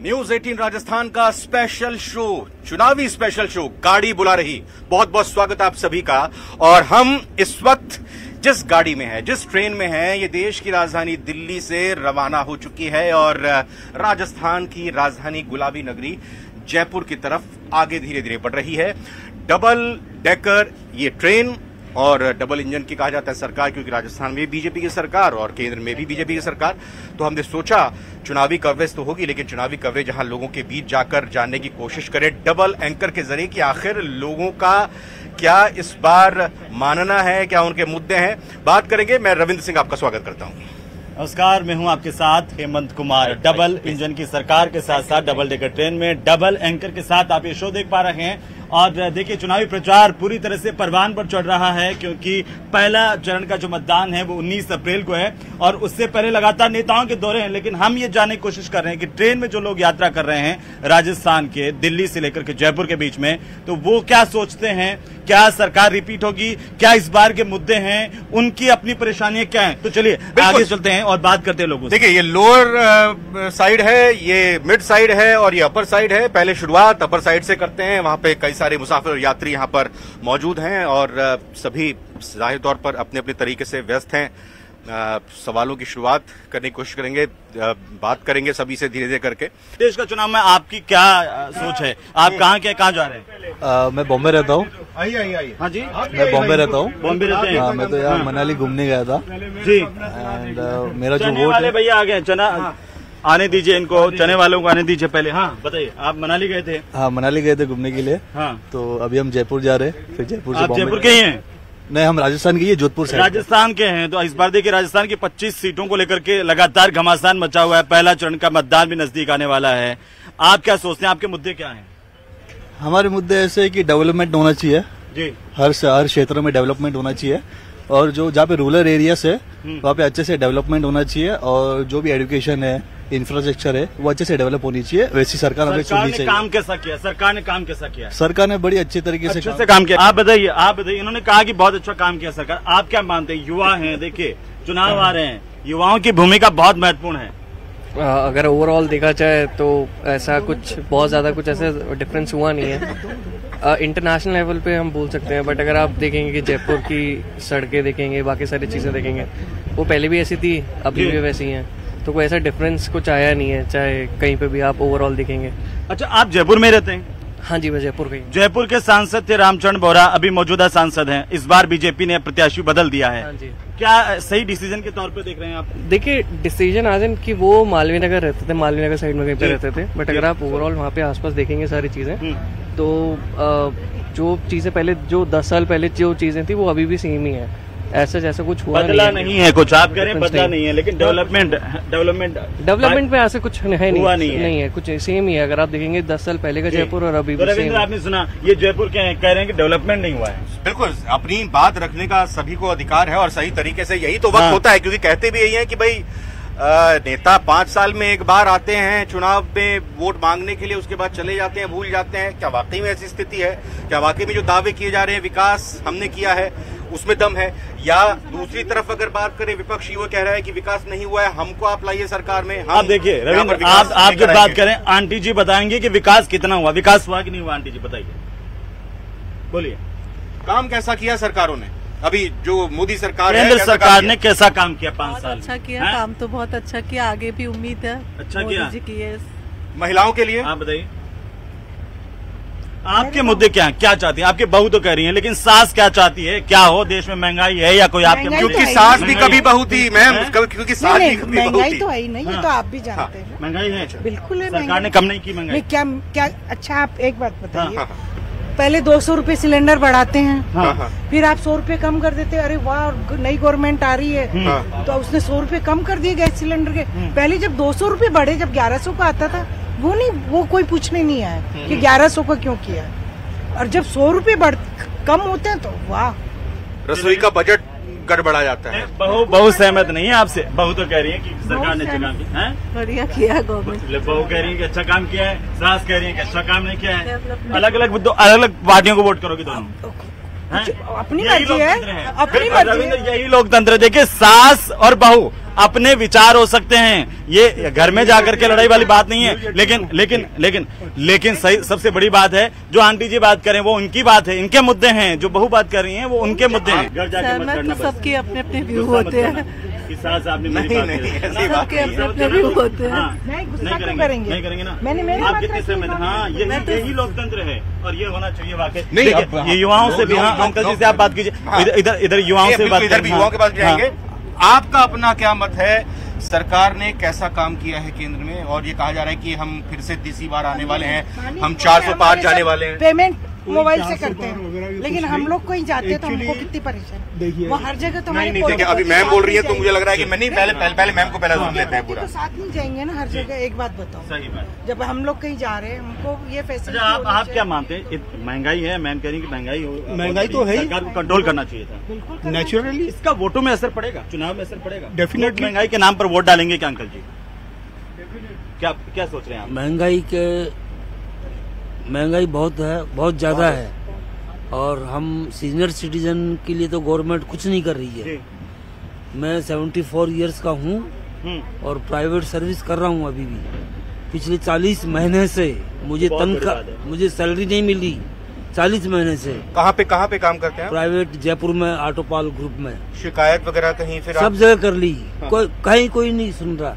News 18 Rajasthan का special show, चुनावी special show गाड़ी बुला रही। बहुत बहुत स्वागत आप सभी का। और हम इस वक्त जिस गाड़ी में है, जिस ट्रेन में है, ये देश की राजधानी दिल्ली से रवाना हो चुकी है और राजस्थान की राजधानी गुलाबी नगरी जयपुर की तरफ आगे धीरे धीरे बढ़ रही है। डबल डेकर ये ट्रेन और डबल इंजन की कहा जाता है सरकार, क्योंकि राजस्थान में बीजेपी की सरकार और केंद्र में भी बीजेपी की सरकार। तो हमने सोचा चुनावी कवरेज तो होगी, लेकिन चुनावी कवरेज जहां लोगों के बीच जाकर जानने की कोशिश करें डबल एंकर के जरिए कि आखिर लोगों का क्या इस बार मानना है, क्या उनके मुद्दे हैं, बात करेंगे। मैं रविंद्र सिंह आपका स्वागत करता हूं। नमस्कार, मैं हूं आपके साथ हेमंत कुमार। डबल इंजन की सरकार के साथ साथ डबल डेकर ट्रेन में डबल एंकर के साथ आप ये शो देख पा रहे हैं। और देखिए, चुनावी प्रचार पूरी तरह से परवान पर चढ़ रहा है, क्योंकि पहला चरण का जो मतदान है वो 19 अप्रैल को है और उससे पहले लगातार नेताओं के दौरे हैं। लेकिन हम ये जानने की कोशिश कर रहे हैं कि ट्रेन में जो लोग यात्रा कर रहे हैं राजस्थान के दिल्ली से लेकर के जयपुर के बीच में, तो वो क्या सोचते हैं, क्या सरकार रिपीट होगी, क्या इस बार के मुद्दे हैं, उनकी अपनी परेशानियां क्या हैं। तो चलिए आगे चलते हैं और बात करते हैं लोगों से। देखिए, ये लोअर साइड है, ये मिड साइड है और ये अपर साइड है। पहले शुरुआत अपर साइड से करते हैं। वहां पे कई सारे मुसाफिर और यात्री यहाँ पर मौजूद हैं और सभी जाहिर तौर पर अपने अपने तरीके से व्यस्त हैं। सवालों की शुरुआत करने की कोशिश करेंगे, बात करेंगे सभी से धीरे धीरे करके। देश का चुनाव में आपकी क्या सोच है? आप कहाँ जा रहे हैं? मैं बॉम्बे रहता हूँ। आइए। हाँ जी, मैं बॉम्बे रहता हूँ। बॉम्बे रहते हैं? हाँ, मैं तो यहाँ मनाली घूमने गया था जी। एंड मेरा जो चने वोट वाले है, भैया आ गए, चना आने दीजिए इनको, चने वालों को आने दीजिए पहले। हाँ बताइए, आप मनाली गए थे? हाँ, मनाली गए थे घूमने के लिए। हाँ, तो अभी हम जयपुर जा रहे हैं, फिर जयपुर से आप जयपुर बॉम्बे। के ही हैं? नहीं, हम राजस्थान के, ये जोधपुर से। राजस्थान के हैं। तो इस बार देखिए, राजस्थान की 25 सीटों को लेकर के लगातार घमासान मचा हुआ है। पहला चरण का मतदान भी नजदीक आने वाला है। आप क्या सोचते हैं, आपके मुद्दे क्या हैं? हमारे मुद्दे ऐसे है कि डेवलपमेंट होना चाहिए जी। हर क्षेत्र में डेवलपमेंट होना चाहिए और जो जहाँ पे रूरल एरियाज है वहाँ पे अच्छे से डेवलपमेंट होना चाहिए और जो भी एजुकेशन है, इंफ्रास्ट्रक्चर है, वो अच्छे से डेवलप होनी चाहिए। वैसी सरकार हमें चुननी चाहिए। काम कैसा किया सरकार ने? काम कैसा किया? सरकार ने बड़ी अच्छे तरीके से काम किया। आप बताइए। इन्होंने कहा कि बहुत अच्छा काम किया सरकार। आप क्या मानते हैं? युवा हैं, देखिए चुनाव आ रहे हैं, युवाओं की भूमिका बहुत महत्वपूर्ण है। अगर ओवरऑल देखा जाए तो ऐसा कुछ बहुत ज्यादा कुछ ऐसा डिफरेंस हुआ नहीं है। इंटरनेशनल लेवल पे हम बोल सकते हैं, बट अगर आप देखेंगे कि जयपुर की सड़कें देखेंगे, बाकी सारी चीजें देखेंगे, वो पहले भी ऐसी थी, अभी भी वैसी हैं। तो कोई ऐसा डिफरेंस कुछ आया नहीं है, चाहे कहीं पे भी आप ओवरऑल देखेंगे। अच्छा, आप जयपुर में रहते हैं? हाँ जी, मैं जयपुर का ही। जयपुर के सांसद थे रामचरण बोहरा, अभी मौजूदा सांसद हैं। इस बार बीजेपी ने प्रत्याशी बदल दिया है। हाँ जी। क्या सही डिसीजन के तौर पे देख रहे हैं आप? देखिए, डिसीजन आज इन कि वो मालवीय नगर रहते थे, मालवीय नगर साइड में कहीं पे रहते थे, बट अगर आप ओवरऑल वहाँ पे आसपास देखेंगे सारी चीजें, तो जो चीजें पहले, जो 10 साल पहले जो चीजें थी वो अभी भी सेम ही है। ऐसा जैसा कुछ हुआ बदला नहीं है कुछ। आप कह रहे हैं बदला नहीं है, लेकिन डेवलपमेंट पे ऐसे कुछ है नहीं है, कुछ सेम ही है। अगर आप देखेंगे 10 साल पहले का जयपुर और अभी तो रविंद्र, आपने सुना ये जयपुर के कह रहे हैं कि डेवलपमेंट नहीं हुआ है। बिल्कुल, अपनी बात रखने का सभी को अधिकार है और सही तरीके से यही तो वक्त होता है, क्योंकि कहते भी यही है कि भाई नेता 5 साल में एक बार आते हैं चुनाव में वोट मांगने के लिए, उसके बाद चले जाते हैं, भूल जाते हैं। क्या वाकई में ऐसी स्थिति है? क्या वाकई में जो दावे किए जा रहे हैं विकास हमने किया है उसमें दम है? या दूसरी तरफ अगर बात करें, विपक्ष ये कह रहा है कि विकास नहीं हुआ है, हमको आप लाइए सरकार में। आप देखिए रविंद्र, आप जब बात करें, आंटी जी बताएंगे कि विकास कितना हुआ, विकास हुआ कि नहीं हुआ? आंटी जी बताइए, बोलिए, काम कैसा किया सरकारों ने? अभी जो मोदी सरकार है, केंद्र सरकार ने कैसा काम किया 5 साल? अच्छा किया, काम तो बहुत अच्छा किया, आगे भी उम्मीद है अच्छा किया जी की है। महिलाओं के लिए आप बताइए, आपके मुद्दे क्या हैं? क्या चाहती है? आपकी बहू तो कह रही है, लेकिन सास क्या चाहती है? क्या हो, देश में महंगाई है या कोई आपके? क्योंकि सास भी कभी बहू थी मैम, क्योंकि सास भी कभी बहू महंगाई थी। तो है ही नहीं, ये तो आप भी जानते हैं। महंगाई है, बिल्कुल है। सरकार ने कम नहीं की महंगाई। क्या अच्छा, आप एक बात बताइए, पहले 200 रुपए सिलेंडर बढ़ाते हैं, फिर आप 100 रुपए कम कर देते हैं। अरे वाह, नई गवर्नमेंट आ रही है तो उसने 100 रुपए कम कर दिए गैस सिलेंडर के। पहले जब 200 रुपए बढ़े, जब 1100 का आता था, वो कोई पूछने नहीं आया कि 1100 का क्यों किया। और जब 100 रुपए कम होते हैं तो वाह, रसोई का बजट गड़बड़ा जाता है। बहू सहमत नहीं है आपसे? बहू तो कह रही है कि सरकार ने अच्छा काम किया। बढ़िया किया गवर्नमेंट। बहू कह रही है कि अच्छा काम किया है, सास कह रही है कि अच्छा काम नहीं किया है। अलग अलग पार्टियों को वोट करोगे दोनों? अपनी मर्जी है, अपनी मर्जी है। यही लोकतंत्र। देखिए, सास और बहू अपने विचार हो सकते हैं, ये घर में जाकर के लड़ाई वाली बात नहीं है। लेकिन सही सबसे बड़ी बात है जो आंटी जी बात करें वो उनकी बात है, इनके मुद्दे हैं। जो बहू बात कर रही हैं वो उनके मुद्दे हैं। घर जाके मत करना, सबके अपने अपने व्यू होते हैं। नहीं ऐसी बात सबके अपने अपने व्यू होते हैं। नहीं करेंगे ना। आप कितने सहमत हैं? हाँ, यही लोकतंत्र है और ये होना चाहिए वाकई। ये युवाओं से भी, हाँ अंकल जी से आप बात कीजिए, इधर युवाओं से बात, इधर भी युवाओं के पास जाएंगे। आपका अपना क्या मत है? सरकार ने कैसा काम किया है केंद्र में, और ये कहा जा रहा है कि हम फिर से तीसरी बार आने वाले हैं, हम 400 पार जाने वाले हैं। पेमेंट मोबाइल से करते हैं, लेकिन हम लोग कहीं जाते हैं तो हमको कितनी परेशानी। वो हर जगह तो नहीं देखिए, अभी मैम बोल रही है तो मुझे लग रहा है कि मैं नहीं, पहले मैम को पहले सुन लेते हैं पूरा। तो साथ नहीं जाएंगे ना हर जगह। एक बात बताओ, सही बात, जब हम लोग कहीं जा रहे हैं हमको ये फैसिलिटी। आप क्या मानते हैं? महंगाई है, मैम कह रही है कि महंगाई तो है, सरकार को कंट्रोल करना चाहिए था। बिल्कुल नेचुरली इसका वोटों में असर पड़ेगा, चुनाव में असर पड़ेगा डेफिनेटली। महंगाई के नाम पर वोट डालेंगे क्या अंकल जी? क्या सोच रहे हैं आप? महंगाई बहुत है, बहुत ज्यादा है, और हम सीनियर सिटीजन के लिए तो गवर्नमेंट कुछ नहीं कर रही है। मैं 74 इयर्स का हूँ और प्राइवेट सर्विस कर रहा हूँ अभी भी। पिछले 40 महीने से मुझे तनख्वाह, मुझे सैलरी नहीं मिली 40 महीने से। कहाँ पे काम करते हैं? प्राइवेट जयपुर में ऑटोपाल ग्रुप में। शिकायत वगैरह कहीं फिर सब जगह कर ली, कोई नहीं सुन रहा।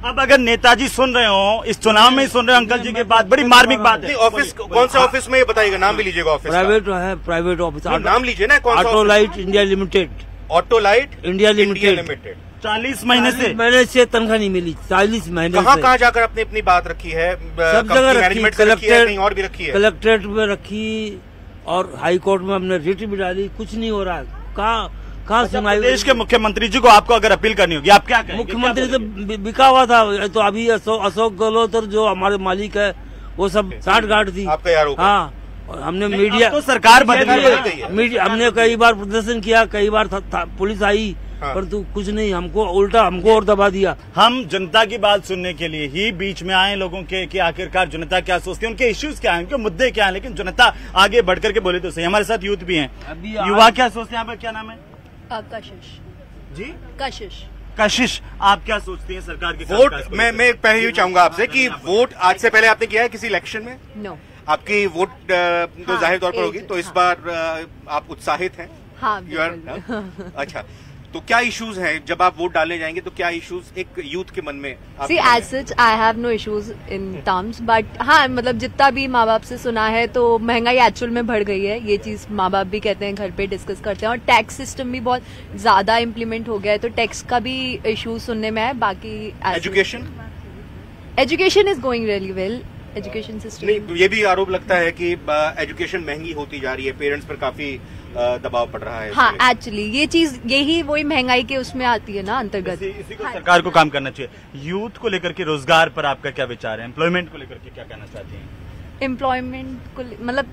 अब अगर नेताजी सुन रहे हो, इस चुनाव में ही सुन रहे हो अंकल जी की बात, बड़ी मार्मिक बात है। ऑफिस कौन सा ऑफिस में ये बताइएगा, नाम भी लीजिएगा ऑफिस। प्राइवेट है, प्राइवेट ऑफिस। नाम लीजिए ना, कौन सा? Autolite India limited. Autolite India limited. 40 महीने से तनख्वाह नहीं मिली, 40 महीने। कहाँ जाकर अपनी बात रखी है? सब जगह रखी, कलेक्ट्रेट और भी रखी है, कलेक्ट्रेट में रखी, और हाई कोर्ट में हमने रिट भी डाली, कुछ नहीं हो रहा है। कहाँ सुनाई? देश के मुख्यमंत्री जी को आपको अगर अपील करनी होगी, आप क्या कहेंगे? मुख्यमंत्री तो बिका हुआ था, तो अभी अशोक गहलोत जो हमारे मालिक है वो सब साठ गांठ थी। आपका यार हाँ, और हमने मीडिया तो सरकार मीडिया हमने कई बार प्रदर्शन किया, कई बार पुलिस आई, परंतु कुछ नहीं, हमको उल्टा हमको और दबा दिया। हम जनता की बात सुनने के लिए ही बीच में आए लोगों के कि आखिरकार जनता क्या सोचती है, उनके इश्यूज क्या हैं, उनके मुद्दे क्या हैं, लेकिन जनता आगे बढ़कर के बोले तो सही। हमारे साथ यूथ भी हैं, युवा क्या सोचते हैं? आपका क्या नाम है? कशिश जी, कशिश। आप क्या सोचती हैं सरकार के वोट? मैं पहले ये चाहूंगा आपसे कि वोट आज से पहले आपने किया है किसी इलेक्शन में? नो। आपकी वोट तो जाहिर तौर पर होगी, तो इस बार आप उत्साहित हैं? हाँ, अच्छा, तो क्या इश्यूज हैं जब आप वोट डालने जाएंगे? तो क्या इश्यूज एक यूथ के मन में? See as such I have no issues in terms, but हाँ मतलब जितना भी माँ बाप से सुना है तो महंगाई एक्चुअल में बढ़ गई है। ये चीज माँ बाप भी कहते हैं, घर पे डिस्कस करते हैं, और टैक्स सिस्टम भी बहुत ज्यादा इम्प्लीमेंट हो गया है, तो टैक्स का भी इशू सुनने में है। बाकी education is going really well. Education system नहीं, ये भी आरोप लगता है कि एजुकेशन महंगी होती जा रही है, पेरेंट्स पर काफी दबाव पड़ रहा है। हाँ, एक्चुअली ये चीज यही वही महंगाई के उसमें आती है ना अंतर्गत। इसी को सरकार को काम करना चाहिए। यूथ को लेकर के रोजगार पर आपका क्या विचार है? एम्प्लॉयमेंट को लेकर के क्या कहना चाहती हैं? एम्प्लॉयमेंट को मतलब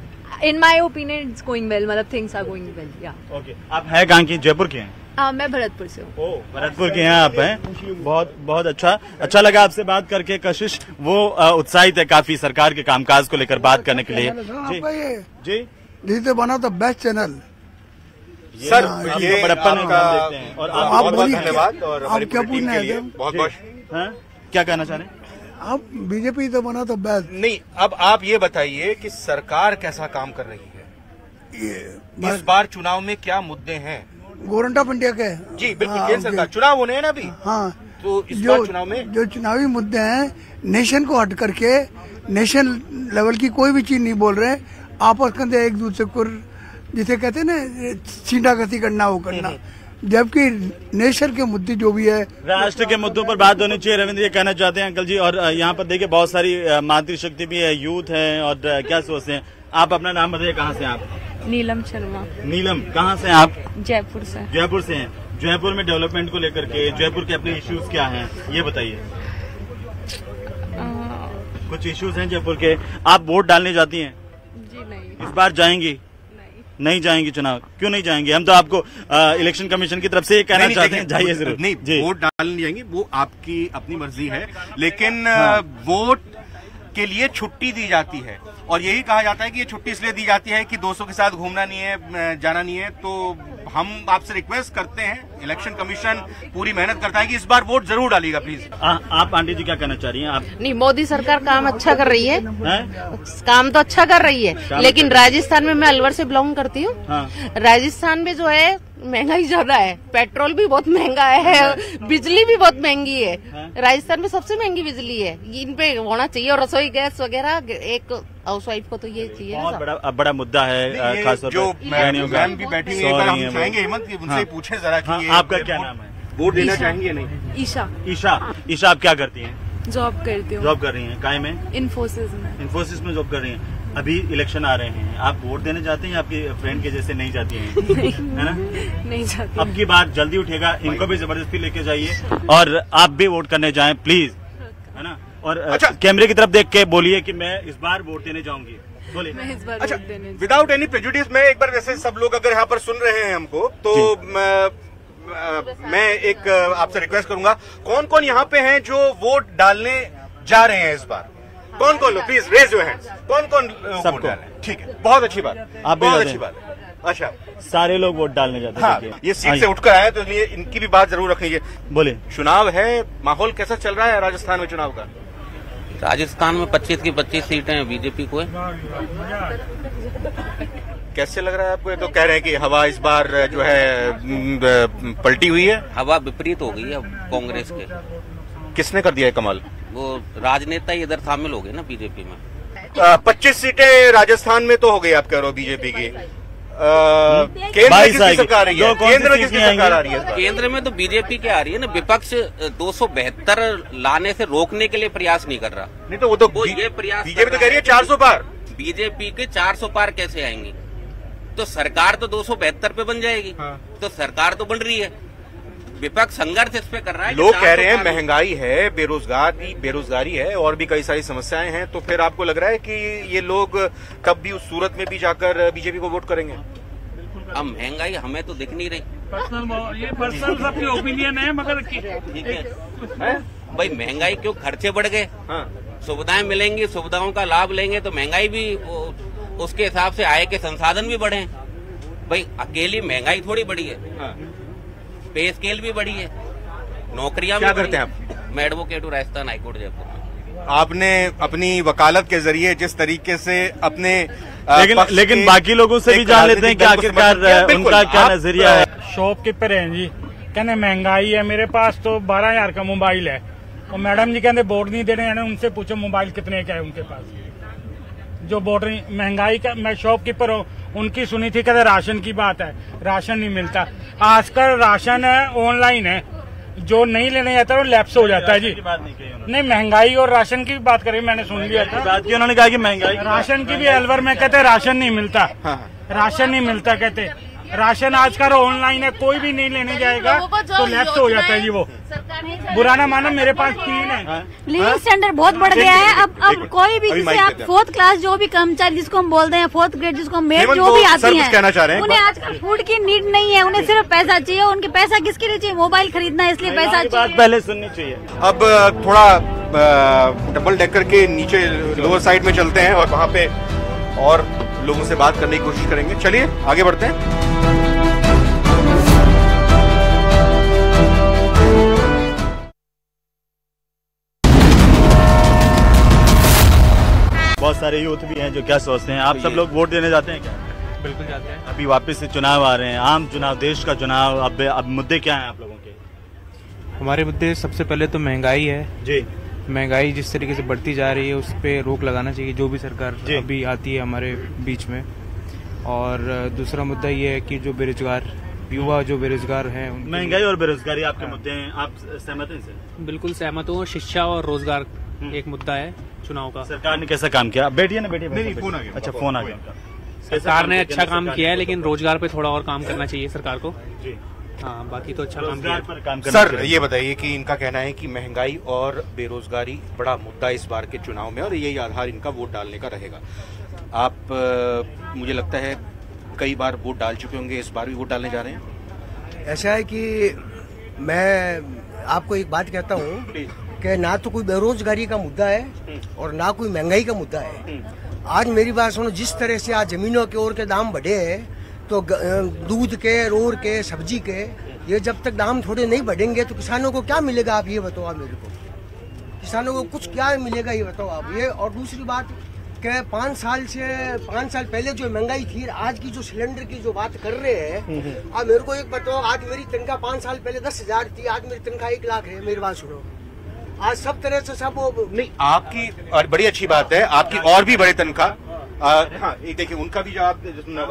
in my opinion it's going well, मतलब things are going well. Yeah okay, आप है कहाँ की? जयपुर के हैं? मैं भरतपुर से हूँ। भरतपुर के हैं आप हैं, बहुत अच्छा लगा आपसे बात करके। कशिश वो उत्साहित है काफी सरकार के कामकाज को लेकर बात करने के लिए। जी दिस बना तो बेस्ट चैनल सर, ये बड़प्पन देखते हैं, और आप बहुत धन्यवाद। और आप क्या पूछना है? बहुत क्या कहना चाह रहे हैं आप? बीजेपी तो बना तो बेस्ट नहीं। अब आप ये बताइए कि सरकार कैसा काम कर रही है? इस बार चुनाव में क्या मुद्दे हैं? गोरंटा पंड्या के जी बिल्कुल, केंद्र सरकार चुनाव होने हैं ना अभी। हाँ, तो इस बार चुनाव में जो चुनावी मुद्दे हैं, नेशन को हट करके नेशन लेवल की कोई भी चीज नहीं बोल रहे। आपस के अंदर एक दूसरे को जिसे कहते हैं ना छींटाकसी करना, वो करना, जबकि नेशन के मुद्दे जो भी है, राष्ट्र के मुद्दों पर बात होनी चाहिए। रविंद्र ये कहना चाहते हैं अंकल जी। और यहाँ पर देखिए बहुत सारी मातृशक्ति भी है, यूथ है, और क्या सोचते हैं? आप अपना नाम बताइए, कहाँ से आप? नीलम शर्मा। नीलम, कहाँ से आप? जयपुर से। जयपुर से हैं। जयपुर में डेवलपमेंट को लेकर के जयपुर के अपने इश्यूज क्या हैं, ये बताइए। कुछ इश्यूज हैं जयपुर के। आप वोट डालने जाती हैं? जी नहीं। इस बार जाएंगी? नहीं जाएंगी चुनाव? क्यों नहीं जाएंगे? हम तो आपको इलेक्शन कमीशन की तरफ से ये कहना चाहते हैं, जाइए जरूर। नहीं, वोट डालने जाएंगे वो आपकी अपनी मर्जी है, लेकिन वोट के लिए छुट्टी दी जाती है, और यही कहा जाता है कि ये छुट्टी इसलिए दी जाती है कि दोस्तों के साथ घूमना नहीं है, जाना नहीं है, तो हम आपसे रिक्वेस्ट करते हैं, इलेक्शन कमीशन पूरी मेहनत करता है कि इस बार वोट जरूर डालिएगा प्लीज। आप आंटी जी क्या कहना चाह रही हैं आप? नहीं, मोदी सरकार काम अच्छा कर रही है, काम तो अच्छा कर रही है, लेकिन राजस्थान में, मैं अलवर से बिलोंग करती हूँ, राजस्थान में जो है महंगाई ज्यादा है, पेट्रोल भी बहुत महंगा है, बिजली भी बहुत महंगी है। राजस्थान में सबसे महंगी बिजली है, इन पे होना चाहिए। और रसोई गैस वगैरह एक हाउसवाइफ को तो ये चाहिए। बहुत बड़ा मुद्दा है, खासतौर जो मैम भी बैठी हुई है, हम चाहेंगे हेमंत उनसे पूछे जरा कि आपका क्या नाम है? वोट देना चाहेंगे नहीं? ईशा। ईशा आप क्या करती हैं? जॉब करती हूँ। जॉब कर रही हैं? काय में? इन्फोसिस में जॉब कर रही हैं। अभी इलेक्शन आ रहे हैं, आप वोट देने जाते हैं या आपकी फ्रेंड के जैसे नहीं जाती हैं? है ना? नहीं जाती। अब की बात जल्दी उठेगा, इनको भी जबरदस्ती लेके जाइए और आप भी वोट करने जाएं प्लीज, है ना? और अच्छा, कैमरे की तरफ देख के बोलिए कि मैं इस बार वोट देने जाऊंगी, बोलिए। मैं इस बार अच्छा, विदाउट एनी प्रेजुडिस, मैं एक बार वैसे सब लोग अगर यहाँ पर सुन रहे हैं हमको, तो मैं एक आपसे रिक्वेस्ट करूंगा, कौन कौन यहाँ पे हैं जो वोट डालने जा रहे हैं इस बार? कौन कौन लोग, प्लीज रेज योर हैंड्स। कौन कौन सबको? ठीक है, बहुत अच्छी बात, आप बहुत अच्छी बात। अच्छा, सारे लोग वोट डालने जाते हैं। हाँ, ये सीट से उठकर आए तो इसलिए इनकी भी बात जरूर रखेंगे। बोले, चुनाव है, माहौल कैसा चल रहा है राजस्थान में चुनाव का? राजस्थान में 25 की 25 सीटें बीजेपी को है। कैसे लग रहा है आपको? ये तो कह रहे हैं कि हवा इस बार जो है पलटी हुई है। हवा विपरीत हो गई है कांग्रेस के। किसने कर दिया है कमाल? वो राजनेता ही इधर शामिल हो गए ना बीजेपी में। 25 सीटें राजस्थान में तो हो गई, आप कह रहे हो बीजेपी की। केंद्र में किसकी सरकार आ रही है? केंद्र में किसकी सरकार आ रही है? केंद्र में तो बीजेपी की आ रही है ना। विपक्ष 272 लाने से रोकने के लिए प्रयास नहीं कर रहा। नहीं तो वो ये प्रयास बीजेपी तो कह रही है 400 पार। बीजेपी के 400 पार कैसे आएंगी? तो सरकार तो 272 पे बन जाएगी। तो सरकार तो बन रही है, विपक्ष संघर्ष इस पे कर रहा है। लोग कह रहे हैं महंगाई है, बेरोजगारी है और भी कई सारी समस्याएं हैं, तो फिर आपको लग रहा है कि ये लोग तब भी उस सूरत में भी जाकर बीजेपी को वोट करेंगे? अब महंगाई हमें तो दिख नहीं रही। ये पर्सनल सबकी ओपिनियन है, मगर ठीक है भाई, महंगाई क्यों? खर्चे बढ़ गए, सुविधाएं मिलेंगी, सुविधाओं का लाभ लेंगे तो महंगाई भी उसके हिसाब से आय के संसाधन भी बढ़े। भाई अकेली महंगाई थोड़ी बढ़ी है, पे स्केल भी बढ़ी है, नौकरियां क्या भी करते हैं आप? मैं एडवोकेट हूँ राजस्थान हाईकोर्ट जयपुर में। आपने अपनी वकालत के जरिए जिस तरीके से अपने लेकिन बाकी लोगों से भी जान लेते हैं कि आखिरकार उनका क्या नजरिया है। शॉपकीपर हैं जी, कहने महंगाई है, मेरे पास तो 12,000 का मोबाइल है, और मैडम जी कहते वोट नहीं देने, उनसे पूछो मोबाइल कितने का है उनके पास। जो वोट महंगाई का, मैं शॉपकीपर हूँ, उनकी सुनी थी, कहते राशन की बात है, राशन नहीं मिलता। आजकल राशन है ऑनलाइन है, जो नहीं लेने जाता वो लैप्स हो जाता है जी। नहीं, महंगाई और राशन की भी बात करें, मैंने सुन लिया था बात की, उन्होंने कहा कि महंगाई राशन की भी अलवर में कहते राशन नहीं मिलता, राशन नहीं मिलता, कहते राशन आजकल ऑनलाइन है, कोई भी नहीं लेने जाएगा तो लैप्स हो जाता है जी। वो बुरा ना मानो, मेरे पास 3 है। लिविंग स्टैंडर्ड बहुत बढ़ गया है। अब कोई भी, जैसे आप 4th क्लास जो भी कर्मचारी जिसको हम बोलते हैं, 4th ग्रेड जिसको हम मेड जो भी आती हैं, उन्हें आजकल फूड की नीड नहीं है, उन्हें सिर्फ पैसा चाहिए। उनके पैसा किसके लिए चाहिए? मोबाइल खरीदना है, इसलिए पैसा चाहिए। पहले सुननी चाहिए। अब थोड़ा डबल डेकर के नीचे लोअर साइड में चलते हैं और वहाँ पे और लोगों से बात करने की कोशिश करेंगे। चलिए आगे बढ़ते हैं। बहुत सारे यूथ भी हैं जो क्या सोचते हैं? आप सब लोग वोट देने जाते हैं क्या? बिल्कुल जाते हैं। अभी वापस से चुनाव आ रहे हैं, आम चुनाव, देश का चुनाव। अब मुद्दे क्या हैं आप लोगों के? हमारे मुद्दे सबसे पहले तो महंगाई है जी। महंगाई जिस तरीके से बढ़ती जा रही है उस पर रोक लगाना चाहिए, जो भी सरकार अभी आती है हमारे बीच में। और दूसरा मुद्दा ये है कि जो बेरोजगार युवा जो बेरोजगार हैं, महंगाई और बेरोजगारी आपके मुद्दे हैं, आप सहमत हैं सर? बिल्कुल सहमत हूँ। शिक्षा और रोजगार एक मुद्दा है चुनाव का। सरकार ने कैसा काम किया? बैठिए ना, बैठिए। नहीं, फोन आ गया। अच्छा, फोन आ गया। सरकार ने अच्छा काम किया है, लेकिन रोजगार पे थोड़ा और काम करना चाहिए सरकार को जी। हाँ, बाकी तो अच्छा काम किया। सर ये बताइए कि इनका कहना है कि महंगाई और बेरोजगारी बड़ा मुद्दा इस बार के चुनाव में और यही आधार इनका वोट डालने का रहेगा। आप मुझे लगता है कई बार वोट डाल चुके होंगे, इस बार भी वोट डालने जा रहे हैं? ऐसा है कि मैं आपको एक बात कहता हूँ कि ना तो कोई बेरोजगारी का मुद्दा है और ना कोई महंगाई का मुद्दा है। आज मेरी बात सुनो, जिस तरह से आज जमीनों के और के दाम बढ़े हैं, तो दूध के, रोर के, सब्जी के, ये जब तक दाम थोड़े नहीं बढ़ेंगे तो किसानों को क्या मिलेगा? आप ये बताओ आप मेरे को, किसानों को कुछ क्या मिलेगा ये बताओ आप ये। और दूसरी बात कि 5 साल पहले जो महंगाई थी, आज की जो सिलेंडर की जो बात कर रहे हैं, आप मेरे को एक बताओ, आज मेरी तनख्वाह 5 साल पहले 10,000 थी, आज मेरी तनख्वाह 1 लाख है। मेरी बात सुनो, आज सब तरह से सब नहीं, आपकी और बड़ी अच्छी बात है, आपकी और भी बड़े तनख्वाह। हाँ, देखिए उनका भी जवाब,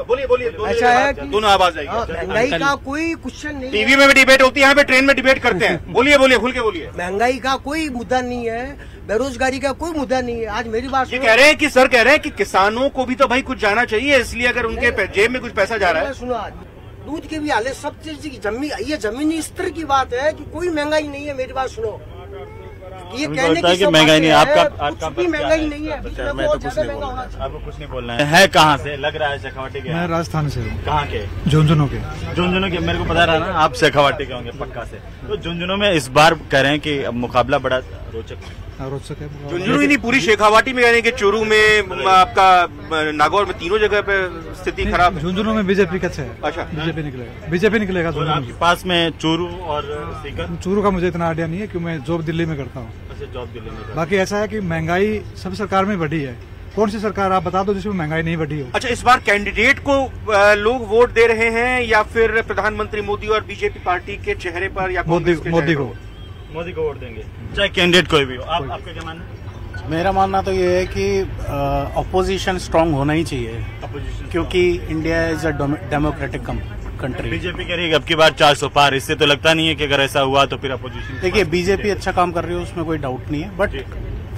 बोलिए। अच्छा है कि दोनों आवाज आई। महंगाई का कोई क्वेश्चन नहीं, टीवी में भी डिबेट होती है, यहाँ पे ट्रेन में डिबेट करते हैं। बोलिए खुल के बोलिए। महंगाई का कोई मुद्दा नहीं है, बेरोजगारी का कोई मुद्दा नहीं है। आज मेरी बात ये कह रहे हैं कि सर कह रहे हैं कि किसानों को भी तो भाई कुछ जाना चाहिए, इसलिए अगर उनके जेब में कुछ पैसा जा रहा है। सुनो, आज दूध की भी हालत, सब चीज की जमीनी स्तर की बात है कि कोई महंगाई नहीं है। मेरी बात सुनो, ये कहने की महंगाई नहीं, आपका महंगाई नहीं है, मैं तो कुछ नहीं बोल रहा, आपको कुछ नहीं बोलना है। कहाँ से लग रहा है? शेखावाटी के? मैं राजस्थान से हूँ। कहाँ के? झुंझुनू के। झुंझुनू के, मेरे को पता रहा ना आप शेखावाटी के होंगे पक्का से। तो झुंझुनू में इस बार कह रहे हैं कि मुकाबला बड़ा रोचक है। झुंझुनू ही नहीं, पूरी शेखावाटी में यानी कि चूरू में, आपका नागौर में, तीनों जगह पे स्थिति खराब है। झुंझुनू में बीजेपी का है। अच्छा, बीजेपी निकलेगा। पास में चूरू और सीकर। चूरू का मुझे इतना आइडिया नहीं है, क्योंकि मैं जॉब दिल्ली में करता हूँ। जॉब दिल्ली में। बाकी ऐसा है कि महंगाई सब सरकार में बढ़ी है। कौन सी सरकार आप बता दो जिसमें महंगाई नहीं बढ़ी हो? अच्छा, इस बार कैंडिडेट को लोग वोट दे रहे हैं या फिर प्रधानमंत्री मोदी और बीजेपी पार्टी के चेहरे पर, या मोदी को वोट देंगे, चाहे कैंडिडेट कोई भी हो? आपका क्या मानना है? मेरा मानना तो ये है कि अपोजिशन स्ट्रांग होना ही चाहिए, क्योंकि India is a democratic country. BJP कह रही है अब की बार 400 पार, इससे तो लगता नहीं है कि अगर ऐसा हुआ तो फिर अपोजिशन। देखिए, बीजेपी अच्छा काम कर रही है, उसमें कोई डाउट नहीं है, बट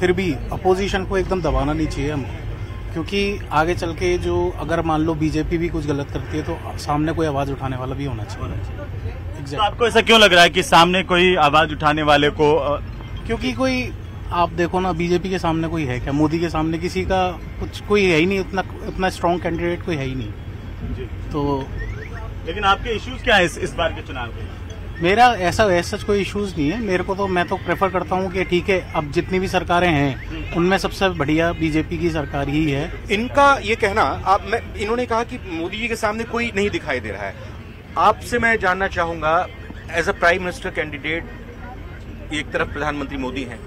फिर भी अपोजिशन को एकदम दबाना नहीं चाहिए हमको, क्योंकि आगे चल के जो अगर मान लो बीजेपी भी कुछ गलत करती है तो सामने कोई आवाज उठाने वाला भी होना चाहिए। तो आपको ऐसा क्यों लग रहा है कि सामने कोई आवाज उठाने वाले को? क्योंकि कोई, आप देखो ना, बीजेपी के सामने कोई है क्या? मोदी के सामने किसी का कुछ कोई है ही नहीं, उतना स्ट्रांग कैंडिडेट कोई है ही नहीं। तो लेकिन आपके इश्यूज क्या है इस बार के चुनाव के? मेरा ऐसा कोई इश्यूज नहीं है। मेरे को तो, मैं तो प्रेफर करता हूँ कि ठीक है, अब जितनी भी सरकारें हैं उनमें सबसे बढ़िया बीजेपी की सरकार ही है। इनका ये कहना, इन्होंने कहा कि मोदी जी के सामने कोई नहीं दिखाई दे रहा है। आपसे मैं जानना चाहूंगा, as a prime minister candidate, एक तरफ प्रधानमंत्री मोदी हैं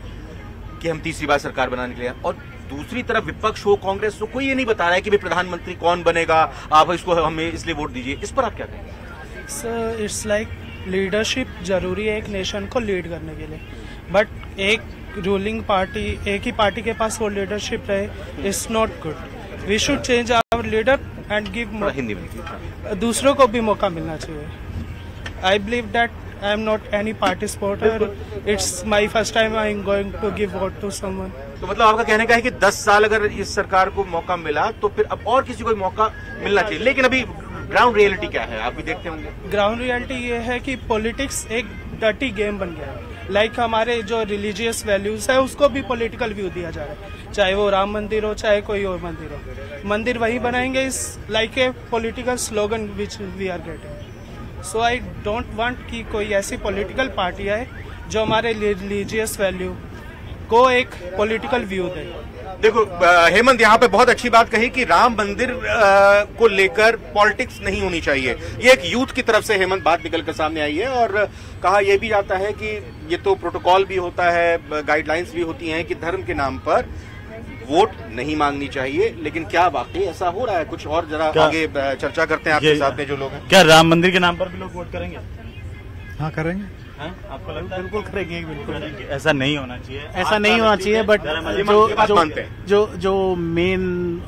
कि हम तीसरी बार सरकार बनाने के लिए, और दूसरी तरफ विपक्ष हो, कांग्रेस हो, कोई ये नहीं बता रहा है कि भाई प्रधानमंत्री कौन बनेगा, आप इसको हमें इसलिए वोट दीजिए। इस पर आप क्या कहेंगे? सर, इट्स लाइक लीडरशिप जरूरी है एक नेशन को लीड करने के लिए, बट एक रूलिंग पार्टी, एक ही पार्टी के पास वो लीडरशिप रहे, it's not good. We should change our leader and give Hindi में दूसरों को भी मौका मिलना चाहिए। I believe that I am not any party supporter, it's my first time I am going to give vote to someone. तो मतलब आपका कहने का है कि 10 साल अगर इस सरकार को मौका मिला तो फिर अब और किसी को मौका मिलना चाहिए। लेकिन अभी ग्राउंड रियलिटी क्या है, आप भी देखते होंगे। ग्राउंड रियलिटी ये है कि पॉलिटिक्स एक डर्टी गेम बन गया है। लाइक हमारे जो रिलीजियस वैल्यूज है उसको भी पॉलिटिकल व्यू दिया जा रहा है, चाहे वो राम मंदिर हो, चाहे कोई और मंदिर हो। मंदिर वही बनाएंगे, is like a political slogan which we are getting. So I don't want कि कोई ऐसी पॉलिटिकल पार्टी आए जो हमारे रिलीजियस वैल्यू को एक पॉलिटिकल व्यू दे। देखो हेमंत, यहाँ पे बहुत अच्छी बात कही कि राम मंदिर को लेकर पॉलिटिक्स नहीं होनी चाहिए। ये एक यूथ की तरफ से हेमंत बात निकल कर सामने आई है, और कहा यह भी जाता है कि ये तो प्रोटोकॉल भी होता है, गाइडलाइंस भी होती हैं कि धर्म के नाम पर वोट नहीं मांगनी चाहिए। लेकिन क्या वाकई ऐसा हो रहा है? कुछ और जरा आगे चर्चा करते हैं आपके साथ में जो लोग हैं। क्या राम मंदिर के नाम पर भी लोग वोट करेंगे? हाँ, करेंगे। आपको लगता है? बिल्कुल करेंगे, बिल्कुल करेंगे। ऐसा नहीं होना चाहिए, ऐसा नहीं होना चाहिए, बट जो मेन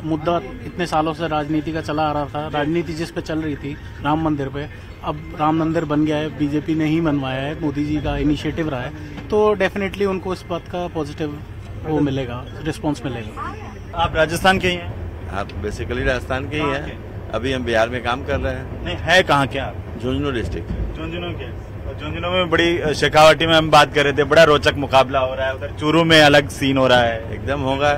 मुद्दा इतने सालों से राजनीति का चला आ रहा था, राजनीति जिस पे चल रही थी राम मंदिर पे, अब राम मंदिर बन गया है, बीजेपी ने ही बनवाया है, मोदी जी का इनिशिएटिव रहा है, तो डेफिनेटली उनको इस बात का पॉजिटिव वो मिलेगा, रिस्पॉन्स मिलेगा। आप राजस्थान के ही हैं? आप बेसिकली राजस्थान के ही हैं। अभी हम बिहार में काम कर रहे हैं। नहीं, है कहाँ के आप? झुंझुनू डिस्ट्रिक्ट। झुंझुनू के? झुंझुनू में बड़ी, शेखावाटी में हम बात कर रहे थे, बड़ा रोचक मुकाबला हो रहा है, उधर चूरू में अलग सीन हो रहा है। एकदम होगा,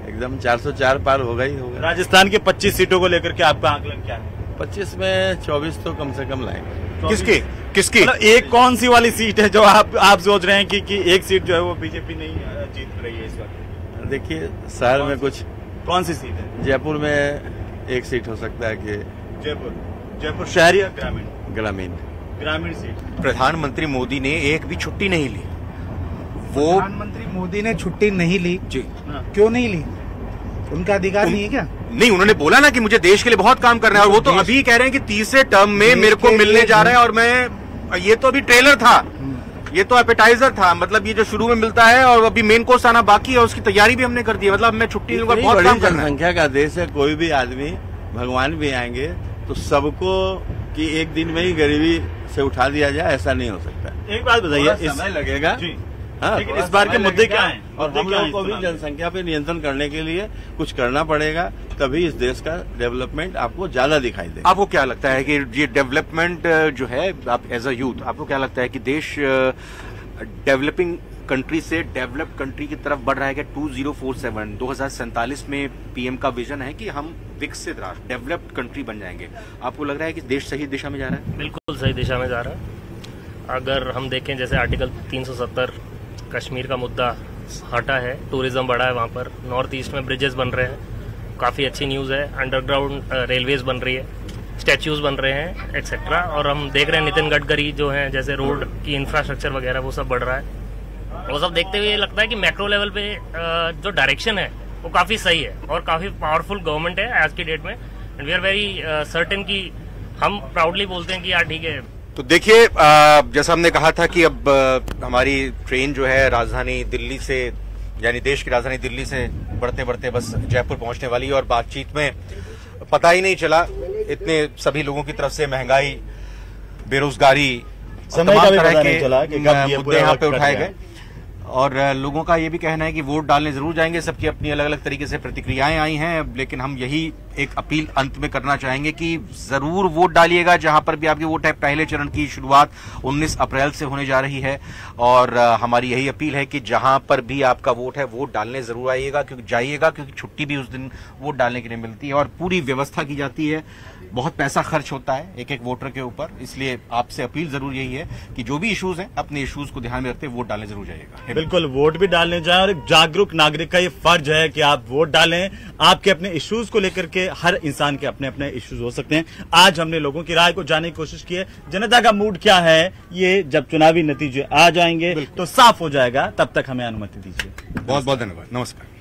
एकदम 404 पार होगा ही होगा। राजस्थान के 25 सीटों को लेकर के आपका आकलन क्या है? 25 में 24 तो कम से कम लाएंगे। किसकी मतलब एक कौन सी वाली सीट है जो आप सोच रहे हैं कि एक सीट जो है वो बीजेपी नहीं जीत रही है इस वक्त? देखिए, शहर में कुछ, कौन सी सीट है? जयपुर में एक सीट हो सकता है कि जयपुर शहर या ग्रामीण? ग्रामीण सीट। प्रधानमंत्री मोदी ने एक भी छुट्टी नहीं ली। वो प्रधानमंत्री मोदी ने छुट्टी नहीं ली जी, क्यों नहीं ली? उनका अधिकार नहीं है क्या? नहीं, उन्होंने बोला ना कि मुझे देश के लिए बहुत काम करना है, और वो तो अभी कह रहे हैं कि तीसरे टर्म में मेरे को मिलने जा रहा है, और मैं, ये तो अभी ट्रेलर था, ये तो एपेटाइजर था, मतलब ये जो शुरू में मिलता है और अभी मेन कोर्स आना बाकी है, उसकी तैयारी भी हमने कर दी है। मतलब मैं छुट्टी लूंगा, बहुत काम करना है। जनसंख्या का देश है, कोई भी आदमी, भगवान भी आएंगे तो सबको कि एक दिन में ही गरीबी से उठा दिया जाए, ऐसा नहीं हो सकता। एक बात बताइए, समय लगेगा, हाँ, लेकिन इस बार के मुद्दे क्या हैं? और हम लोगों को भी जनसंख्या पे नियंत्रण करने के लिए कुछ करना पड़ेगा, तभी इस देश का डेवलपमेंट आपको ज्यादा दिखाई देगा। आपको क्या लगता है कि ये डेवलपमेंट जो है, आप एज अ यूथ, आपको क्या लगता है कि देश डेवलपिंग कंट्री से डेवलप्ड कंट्री की तरफ बढ़ रहा है क्या? 2047 में पीएम का विजन है कि हम विकसित राष्ट्र, डेवलप्ड कंट्री बन जाएंगे। आपको लग रहा है कि देश सही दिशा में जा रहा है? बिल्कुल सही दिशा में जा रहा है। अगर हम देखें, जैसे आर्टिकल 370 कश्मीर का मुद्दा हटा है, टूरिज्म बढ़ा है वहाँ पर, नॉर्थ ईस्ट में ब्रिजेस बन रहे हैं, काफ़ी अच्छी न्यूज़ है, अंडरग्राउंड रेलवेज बन रही है, स्टैच्यूज बन रहे हैं, एक्सेट्रा। और हम देख रहे हैं नितिन गडकरी जो हैं, जैसे रोड की इंफ्रास्ट्रक्चर वगैरह वो सब बढ़ रहा है। वो सब देखते हुए ये लगता है कि मैक्रो लेवल पे जो डायरेक्शन है वो काफ़ी सही है और काफ़ी पावरफुल गवर्नमेंट है आज की डेट में, and we are very certain कि हम प्राउडली बोलते हैं कि यार ठीक है। तो देखिए, जैसा हमने कहा था कि अब हमारी ट्रेन जो है राजधानी दिल्ली से, यानी देश की राजधानी दिल्ली से बढ़ते बढ़ते बस जयपुर पहुंचने वाली है, और बातचीत में पता ही नहीं चला, इतने सभी लोगों की तरफ से महंगाई, बेरोजगारी, समय का भी पता नहीं चला कि कब ये मुद्दे यहाँ पे उठाए गए। और लोगों का ये भी कहना है कि वोट डालने जरूर जाएंगे, सबकी अपनी अलग अलग तरीके से प्रतिक्रियाएं आई हैं, लेकिन हम यही एक अपील अंत में करना चाहेंगे कि जरूर वोट डालिएगा जहां पर भी आपकी वोट है। पहले चरण की शुरुआत 19 अप्रैल से होने जा रही है, और हमारी यही अपील है कि जहां पर भी आपका वोट है, वोट डालने जरूर आइएगा, क्योंकि छुट्टी भी उस दिन वोट डालने के लिए मिलती है और पूरी व्यवस्था की जाती है। बहुत पैसा खर्च होता है एक एक वोटर के ऊपर, इसलिए आपसे अपील जरूर यही है कि जो भी इश्यूज हैं, अपने इश्यूज को ध्यान में रखते वोट डालने जरूर जाइएगा। बिल्कुल, वोट भी डालने जाएं, और एक जागरूक नागरिक का ये फर्ज है कि आप वोट डालें। आपके अपने इश्यूज को लेकर के हर इंसान के अपने अपने इश्यूज हो सकते हैं। आज हमने लोगों की राय को जानने की कोशिश की है, जनता का मूड क्या है, ये जब चुनावी नतीजे आ जाएंगे तो साफ हो जाएगा। तब तक हमें अनुमति दीजिए। बहुत बहुत धन्यवाद, नमस्कार।